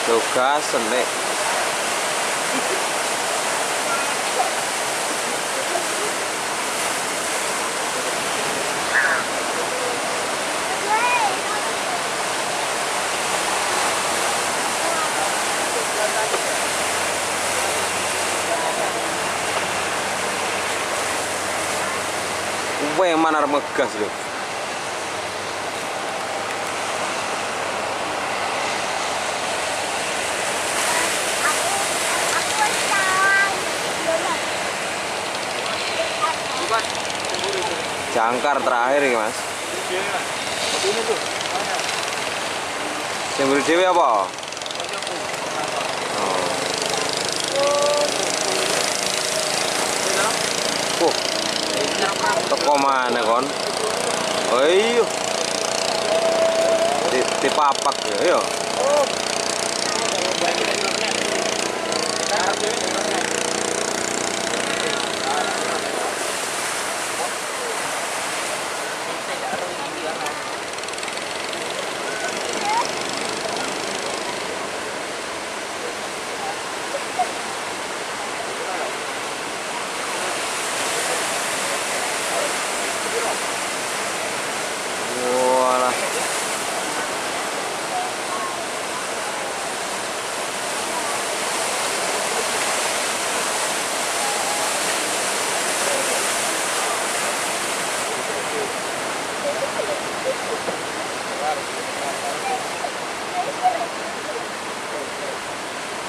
Yoga seni. Yang mana megas loh. Jangkar terakhir ya mas. Yang beri apa? Oh. Toko mana kon? Oh iya. Di papak ya.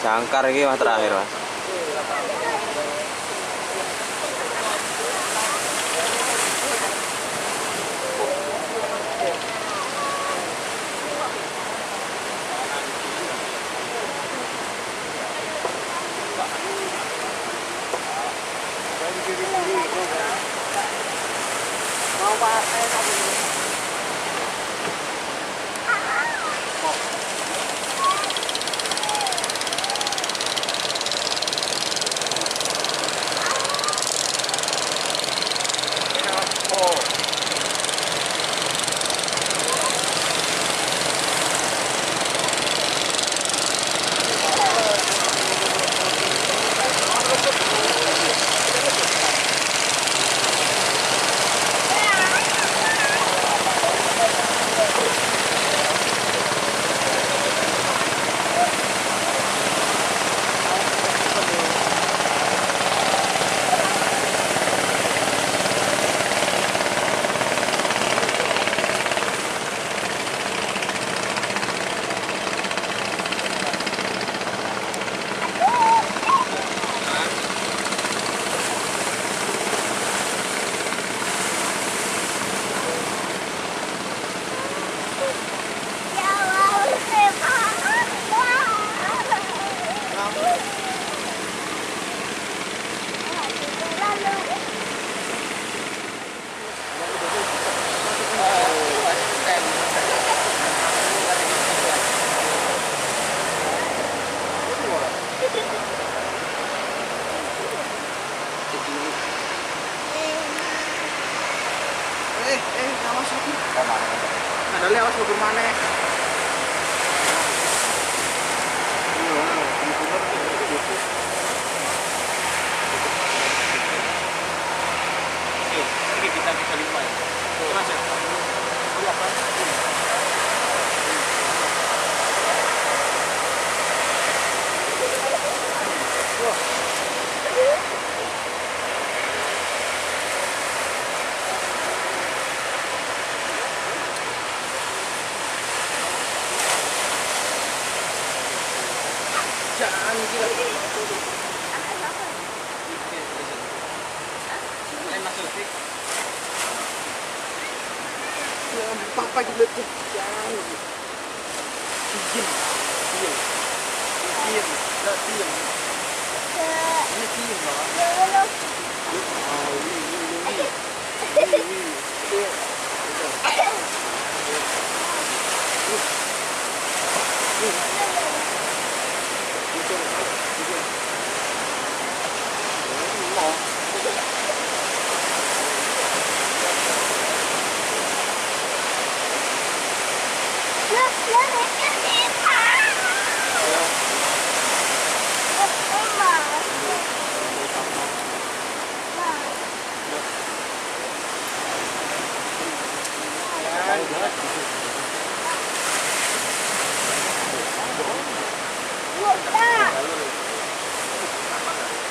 Jangkar ini mas terakhir mas. Ada lewat mobil mana? Ini kita bisa lima ya. Mas ya. Jangan gila. Papa juga tuh. Jangan. Diam. Diam. Diam. Diam. Ini diam lah. Oh, ini.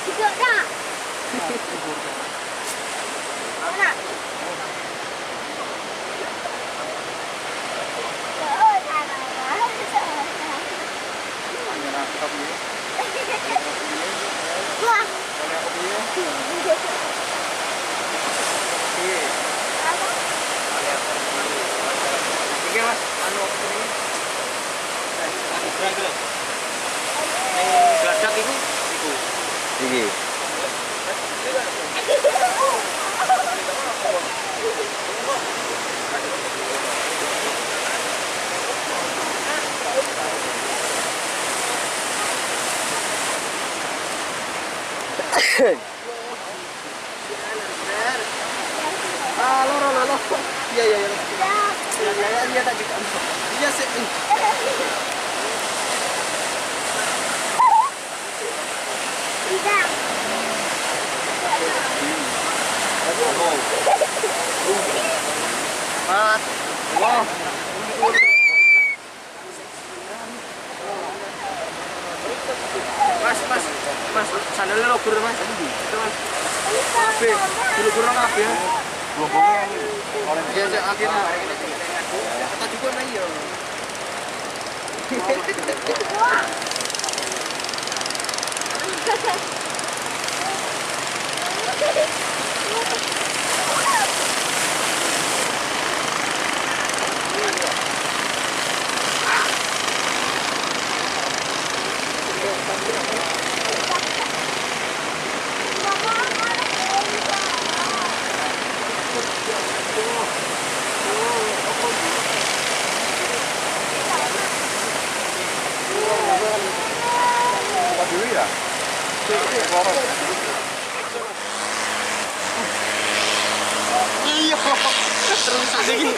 Tidak dah. Mana? Oh, tanah. Wah. Oke mas, anu ini. Geladak itu. Iki. Lo. Iya. Iya tadi kan. Iya sih. Tidak. Mas, sandalnya lo kurang mas. Itu mas. Kafe, dulu kurang kafe ya. Iya, akhirnya. Kata juga nih ya. Dulu ya. Iya. Terus aja gini.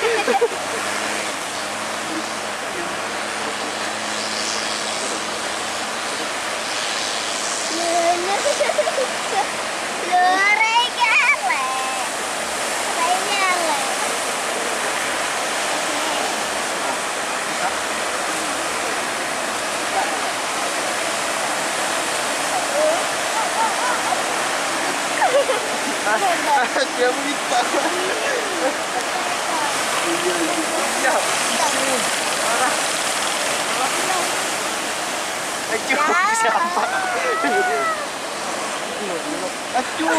Dia minta. Iya. Marah. Acuh, siapa? Acuh.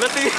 Bulat ini.